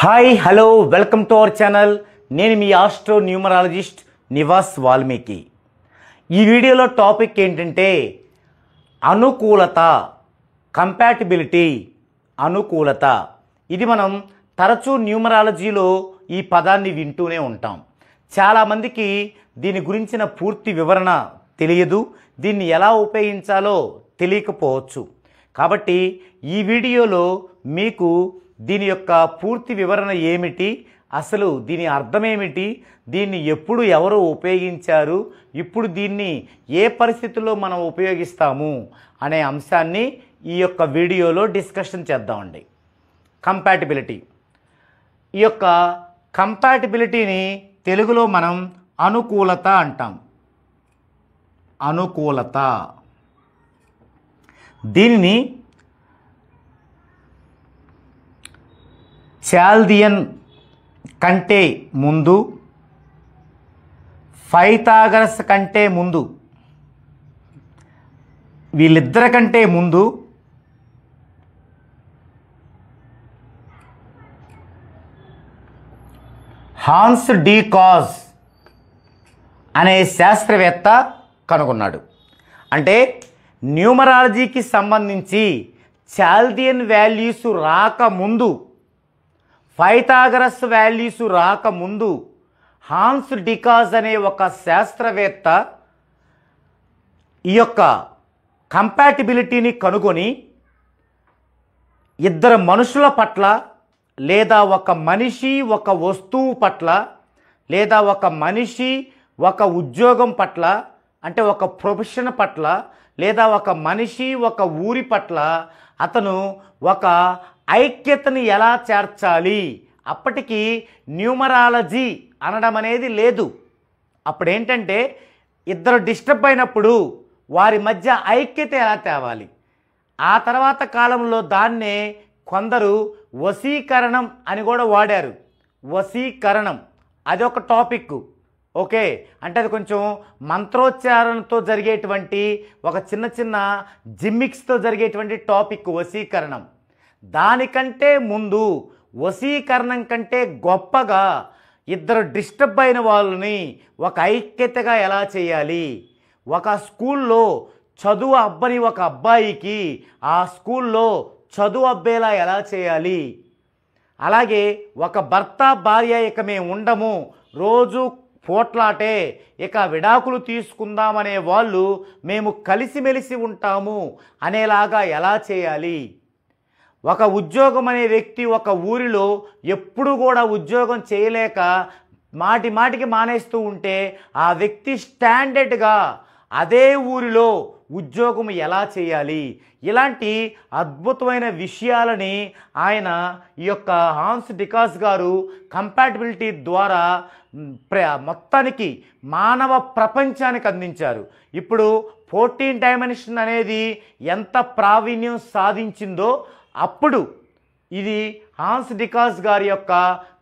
Hi hello welcome to our channel. నేను మీ astro numerologist Nivas Valmiki. ఈ వీడియోలో టాపిక్ ఏంటంటే అనుకూలత, కంపాటిబిలిటీ. అనుకూలత ఇది మనం తరచూ న్యూమరాలజీలో ఈ పదాన్ని వింటూనే ఉంటాం. చాలామందికి దీని గురించిన పూర్తి వివరణ తెలియదు, దీన్ని ఎలా ఉపయోగించాలో తెలియకపోవచ్చు. కాబట్టి ఈ వీడియోలో మీకు దీని యొక్క పూర్తి వివరణ ఏమిటి, అసలు దీని అర్థం ఏమిటి, దీన్ని ఎప్పుడు ఎవరు ఉపయోగించారు, ఇప్పుడు దీన్ని ఏ పరిస్థితుల్లో మనం ఉపయోగిస్తాము అనే అంశాన్ని ఈ యొక్క వీడియోలో డిస్కషన్ చేద్దామండి. కంపాటిబిలిటీ. ఈ యొక్క కంపాటిబిలిటీని తెలుగులో మనం అనుకూలత అంటాం. అనుకూలత. దీనిని చాల్దియన్ కంటే ముందు, పైథాగరస్ కంటే ముందు, వీళ్ళిద్దరి కంటే ముందు హాన్స్ డి కాజ్ అనే శాస్త్రవేత్త కనుగొన్నాడు. అంటే న్యూమరాలజీకి సంబంధించి చాల్దియన్ వాల్యూస్ రాకముందు, పైథాగరస్ వాల్యూస్ రాకముందు హాన్స్ డికాజ్ అనే ఒక శాస్త్రవేత్త ఈ యొక్క కంపాటిబిలిటీని కనుగొని ఇద్దరు మనుషుల పట్ల, లేదా ఒక మనిషి ఒక వస్తువు పట్ల, లేదా ఒక మనిషి ఒక ఉద్యోగం పట్ల, అంటే ఒక ప్రొఫెషన్ పట్ల, లేదా ఒక మనిషి ఒక ఊరి పట్ల అతను ఒక ఐక్యతని ఎలా చేర్చాలి. అప్పటికి న్యూమరాలజీ అనడం అనేది లేదు. అప్పుడేంటంటే ఇద్దరు డిస్టర్బ్ అయినప్పుడు వారి మధ్య ఐక్యత ఎలా తేవాలి. ఆ తర్వాత కాలంలో దాన్నే కొందరు వశీకరణం అని కూడా వాడారు. వశీకరణం అది ఒక టాపిక్. ఓకే, అంటే అది కొంచెం మంత్రోచ్చారణతో జరిగేటువంటి ఒక చిన్న చిన్న జిమ్మిక్స్తో జరిగేటువంటి టాపిక్ వశీకరణం. దానికంటే ముందు, వశీకరణం కంటే గొప్పగా ఇద్దరు డిస్టర్బ్ అయిన వాళ్ళని ఒక ఐక్యతగా ఎలా చేయాలి. ఒక స్కూల్లో చదువు అబ్బని ఒక అబ్బాయికి ఆ స్కూల్లో చదువు అబ్బేలా ఎలా చేయాలి. అలాగే ఒక భర్త భార్య ఇక మేము ఉండము, రోజు పోట్లాటే, ఇక విడాకులు తీసుకుందామనే వాళ్ళు మేము కలిసిమెలిసి ఉంటాము అనేలాగా ఎలా చేయాలి. ఒక ఉద్యోగం అనే వ్యక్తి ఒక ఊరిలో ఎప్పుడు కూడా ఉద్యోగం చేయలేక మాటి మాటికి మానేస్తూ ఉంటే ఆ వ్యక్తి స్టాండర్డ్గా అదే ఊరిలో ఉద్యోగం ఎలా చేయాలి. ఇలాంటి అద్భుతమైన విషయాలని ఆయన ఈ యొక్క హాన్స్ డికాజ్ గారు కంపాటిబిలిటీ ద్వారా మొత్తానికి మానవ ప్రపంచానికి అందించారు. ఇప్పుడు 14 డైమెన్షన్ అనేది ఎంత ప్రావీణ్యం సాధించిందో అప్పుడు ఇది హాన్స్ డికాజ్ గారి యొక్క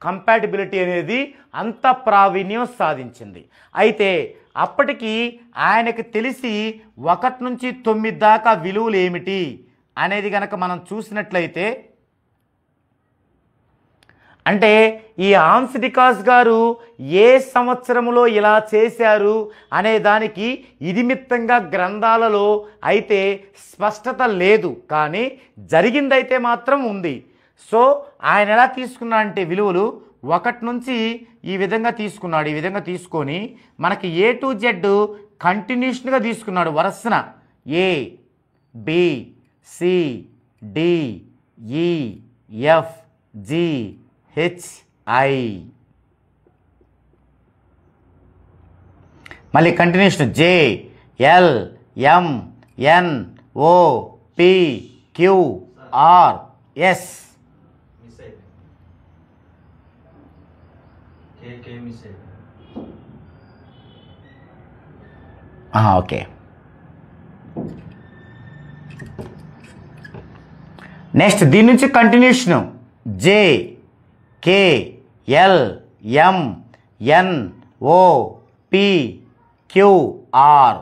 కంపాటిబిలిటీ అనేది అంత ప్రావీణ్యం సాధించింది. అయితే అప్పటికి ఆయనకు తెలిసి 1 నుంచి 9 దాకా విలువలు ఏమిటి అనేది కనుక మనం చూసినట్లయితే, అంటే ఈ హాన్స్ డికాజ్ గారు ఏ సంవత్సరంలో ఇలా చేశారు అనే దానికి ఇదిమిత్తంగా గ్రంథాలలో అయితే స్పష్టత లేదు, కానీ జరిగిందైతే మాత్రం ఉంది. సో ఆయన ఎలా తీసుకున్నా అంటే విలువలు 1 నుంచి ఈ విధంగా తీసుకున్నాడు. ఈ విధంగా తీసుకొని మనకి A to Z కంటిన్యూషన్గా తీసుకున్నాడు. వరుసన A, B, C, D, E, F, G, H, I. మళ్ళీ continuation J, L, M, N, O, P, Q, R, S. Okay, next దీని నుంచి continuation J, K, L, M, N, O, P, Q, R.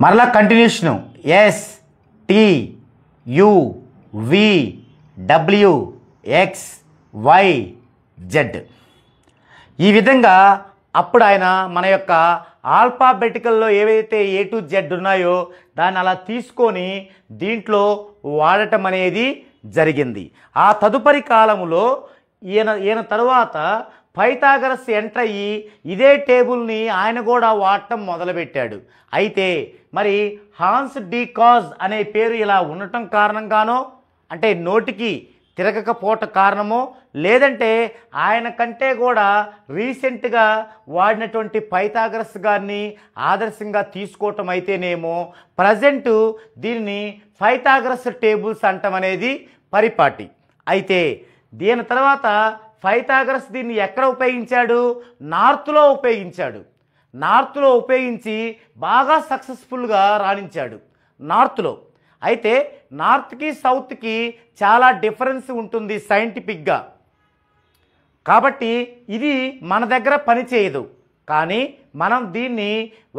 మరలా continuation S, T, U, V W X Y Z. ఈ విధంగా అప్పుడు ఆయన మన యొక్క ఆల్ఫాబెటికల్లో ఏవైతే ఏ టు జెడ్ ఉన్నాయో దాన్ని అలా తీసుకొని దీంట్లో వాడటం అనేది జరిగింది. ఆ తదుపరి కాలంలో ఈయన తరువాత పైథాగరస్ ఎంటర్ అయ్యి ఇదే టేబుల్ని ఆయన కూడా వాడటం మొదలుపెట్టాడు. అయితే మరి హాన్స్ డికాజ్ అనే పేరు ఇలా ఉండటం కారణంగానో, అంటే నోటికి తిరగకపోవట కారణమో, లేదంటే ఆయన కంటే కూడా రీసెంట్గా వాడినటువంటి పైథాగరస్ గారిని ఆదర్శంగా తీసుకోవటం అయితేనేమో ప్రజెంటు దీనిని పైథాగరస్ టేబుల్స్ అంటం అనేది పరిపాటి. అయితే దీని తర్వాత పైథాగరస్ దీన్ని ఎక్కడ ఉపయోగించాడు? నార్త్లో ఉపయోగించాడు. నార్త్లో ఉపయోగించి బాగా సక్సెస్ఫుల్గా రాణించాడు నార్త్లో. అయితే నార్త్కి సౌత్కి చాలా డిఫరెన్స్ ఉంటుంది సైంటిఫిక్గా, కాబట్టి ఇది మన దగ్గర పనిచేయదు. కానీ మనం దీన్ని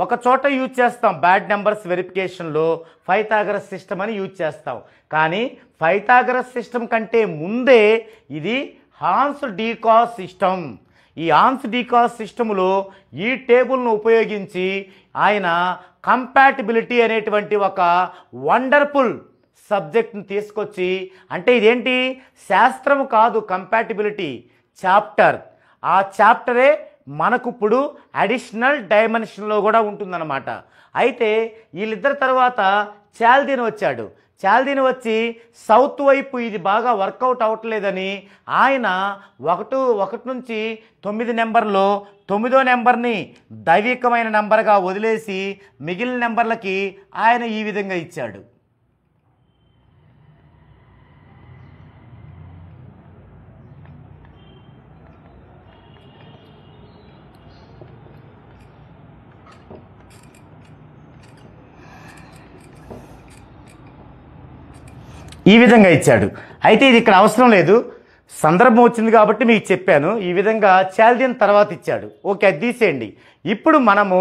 ఒక చోట యూజ్ చేస్తాం, బ్యాడ్ నెంబర్స్ వెరిఫికేషన్లో పైథాగరస్ సిస్టమ్ అని యూజ్ చేస్తాం. కానీ పైథాగరస్ సిస్టమ్ కంటే ముందే ఇది హాన్స్ డికాజ్ సిస్టమ్. ఈ హాన్స్ డికాజ్ సిస్టములో ఈ టేబుల్ను ఉపయోగించి ఆయన కంపాటిబిలిటీ అనేటువంటి ఒక వండర్ఫుల్ సబ్జెక్ట్ని తీసుకొచ్చి, అంటే ఇదేంటి శాస్త్రము కాదు, కంపాటిబిలిటీ చాప్టర్. ఆ చాప్టరే మనకు ఇప్పుడు అడిషనల్ డైమెన్షన్లో కూడా ఉంటుందన్నమాట. అయితే వీళ్ళిద్దరి తర్వాత చాల్దీన్ వచ్చాడు. చాల్దీన్ వచ్చి సౌత్ వైపు ఇది బాగా వర్కౌట్ అవ్వట్లేదని ఆయన 1 నుంచి 9 నెంబర్లో 9వ నెంబర్ని దైవికమైన నెంబర్గా వదిలేసి మిగిలిన నెంబర్లకి ఆయన ఈ విధంగా ఇచ్చాడు. ఈ విధంగా ఇచ్చాడు. అయితే ఇది ఇక్కడ అవసరం లేదు, సందర్భం వచ్చింది కాబట్టి మీకు చెప్పాను. ఈ విధంగా చాల్దీన్ తర్వాత ఇచ్చాడు. ఓకే, అది తీసేయండి. ఇప్పుడు మనము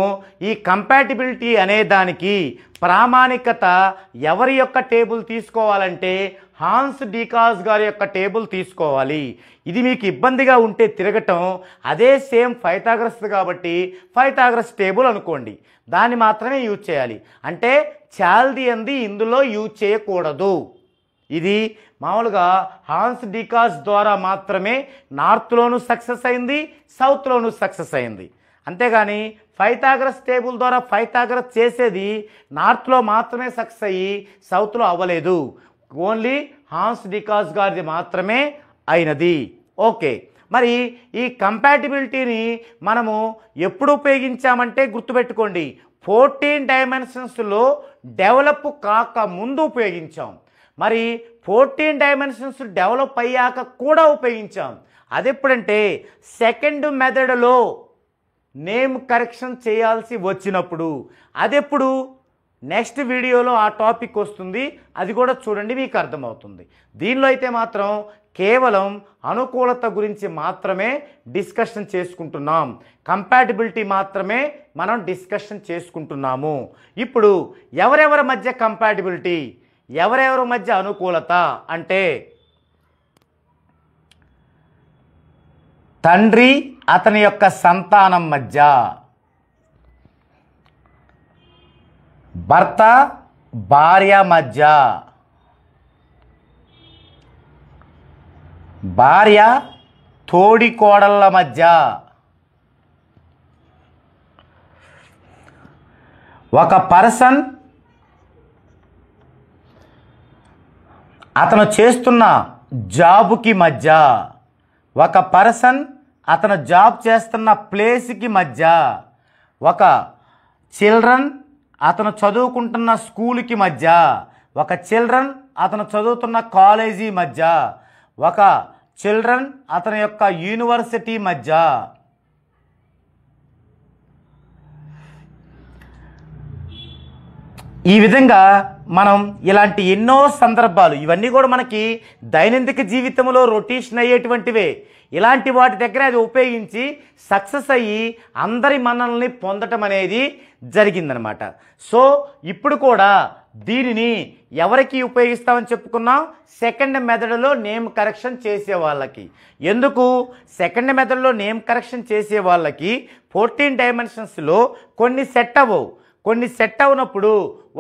ఈ కంపాటిబిలిటీ అనే దానికి ప్రామాణికత ఎవరి యొక్క టేబుల్ తీసుకోవాలంటే హాన్స్ డికాజ్ గారి యొక్క టేబుల్ తీసుకోవాలి. ఇది మీకు ఇబ్బందిగా ఉంటే తిరగటం, అదే సేమ్ పైథాగరస్ కాబట్టి పైథాగరస్ టేబుల్ అనుకోండి, దాన్ని మాత్రమే యూజ్ చేయాలి. అంటే చాల్దీన్ది ఇందులో యూజ్ చేయకూడదు. ఇది మామూలుగా హాన్స్ డికాజ్ ద్వారా మాత్రమే నార్త్లోనూ సక్సెస్ అయింది, సౌత్లోనూ సక్సెస్ అయింది. అంతేగాని పైథాగరస్ టేబుల్ ద్వారా పైథాగరస్ చేసేది నార్త్లో మాత్రమే సక్సెస్ అయ్యి సౌత్లో అవ్వలేదు. ఓన్లీ హాన్స్ డికాజ్ గారిది మాత్రమే అయినది. ఓకే, మరి ఈ కంపాటిబిలిటీని మనము ఎప్పుడు ఉపయోగించామంటే గుర్తుపెట్టుకోండి, 14 డైమెన్షన్స్లో డెవలప్ కాక ముందు ఉపయోగించాం. మరి 14 డైమెన్షన్స్ డెవలప్ అయ్యాక కూడా ఉపయోగించాం. అది ఎప్పుడంటే సెకండ్ మెథడ్లో నేమ్ కరెక్షన్ చేయాల్సి వచ్చినప్పుడు. అదెప్పుడు నెక్స్ట్ వీడియోలో ఆ టాపిక్ వస్తుంది, అది కూడా చూడండి, మీకు అర్థమవుతుంది. దీనిలో అయితే మాత్రం కేవలం అనుకూలత గురించి మాత్రమే డిస్కషన్ చేసుకుంటున్నాం, కంపాటిబిలిటీ మాత్రమే మనం డిస్కషన్ చేసుకుంటున్నాము. ఇప్పుడు ఎవరెవరి మధ్య కంపాటిబిలిటీ, ఎవరెవరి మధ్య అనుకూలత అంటే తండ్రి అతని యొక్క సంతానం మధ్య, భర్త భార్య మధ్య, భార్య తోడికోడళ్ళ మధ్య, ఒక పర్సన్ అతను చేస్తున్న జాబుకి మధ్య, ఒక పర్సన్ అతను జాబ్ చేస్తున్న ప్లేస్కి మధ్య, ఒక చిల్డ్రన్ అతను చదువుకుంటున్న స్కూల్కి మధ్య, ఒక చిల్డ్రన్ అతను చదువుతున్న కాలేజీ మధ్య, ఒక చిల్డ్రన్ అతని యొక్క యూనివర్సిటీ మధ్య. ఈ విధంగా మనం ఇలాంటి ఎన్నో సందర్భాలు, ఇవన్నీ కూడా మనకి దైనందిక జీవితంలో రొటేషన్ అయ్యేటువంటివే. ఇలాంటి వాటి దగ్గర అది ఉపయోగించి సక్సెస్ అయ్యి అందరి మన్ననల్ని పొందటం అనేది జరిగిందనమాట. సో ఇప్పుడు కూడా దీనిని ఎవరికి ఉపయోగిస్తామని చెప్పుకున్నాం? సెకండ్ మెథడ్లో నేమ్ కరెక్షన్ చేసే వాళ్ళకి. ఎందుకు సెకండ్ మెథడ్లో నేమ్ కరెక్షన్ చేసే వాళ్ళకి 14 డైమెన్షన్స్లో కొన్ని సెట్ అవ్వవు. కొన్ని సెట్ అవునప్పుడు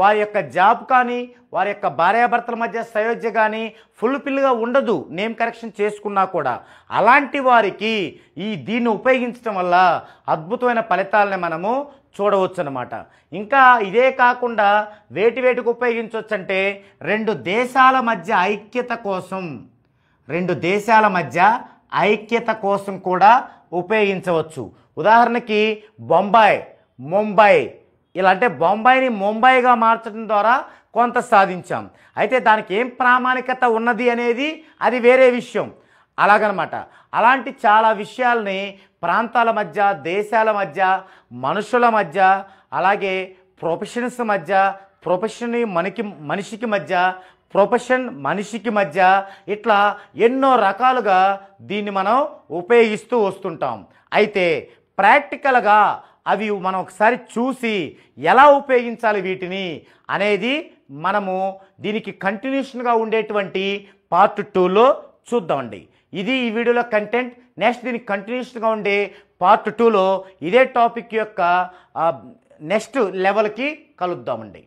వారి యొక్క జాబ్ కానీ వారి యొక్క భార్యాభర్తల మధ్య సయోధ్య కానీ ఫుల్ఫిల్గా ఉండదు నేమ్ కరెక్షన్ చేసుకున్నా కూడా. అలాంటి వారికి దీన్ని ఉపయోగించడం వల్ల అద్భుతమైన ఫలితాలని మనము చూడవచ్చు అన్నమాట. ఇంకా ఇదే కాకుండా వేటికి ఉపయోగించవచ్చు అంటే 2 దేశాల మధ్య ఐక్యత కోసం కూడా ఉపయోగించవచ్చు. ఉదాహరణకి బొంబాయి, ముంబై, ఇలా అంటే బొంబాయిని ముంబైగా మార్చడం ద్వారా కొంత సాధించాం. అయితే దానికి ఏం ప్రామాణికత ఉన్నది అనేది అది వేరే విషయం. అలాగనమాట. అలాంటి చాలా విషయాల్ని ప్రాంతాల మధ్య, దేశాల మధ్య, మనుషుల మధ్య, అలాగే ప్రొఫెషన్స్ మధ్య, ప్రొఫెషన్ మనిషికి మధ్య, ప్రొఫెషన్ మనిషికి మధ్య, ఇట్లా ఎన్నో రకాలుగా దీన్ని మనం ఉపయోగిస్తూ వస్తుంటాం. అయితే ప్రాక్టికల్గా అవి మనం ఒకసారి చూసి ఎలా ఉపయోగించాలి వీటిని అనేది మనము దీనికి కంటిన్యూషన్గా ఉండేటువంటి పార్ట్ 2లో చూద్దామండి. ఇది ఈ వీడియోలో కంటెంట్. నెక్స్ట్ దీనికి కంటిన్యూషన్గా ఉండే పార్ట్ 2లో ఇదే టాపిక్ యొక్క నెక్స్ట్ లెవెల్కి కలుద్దామండి.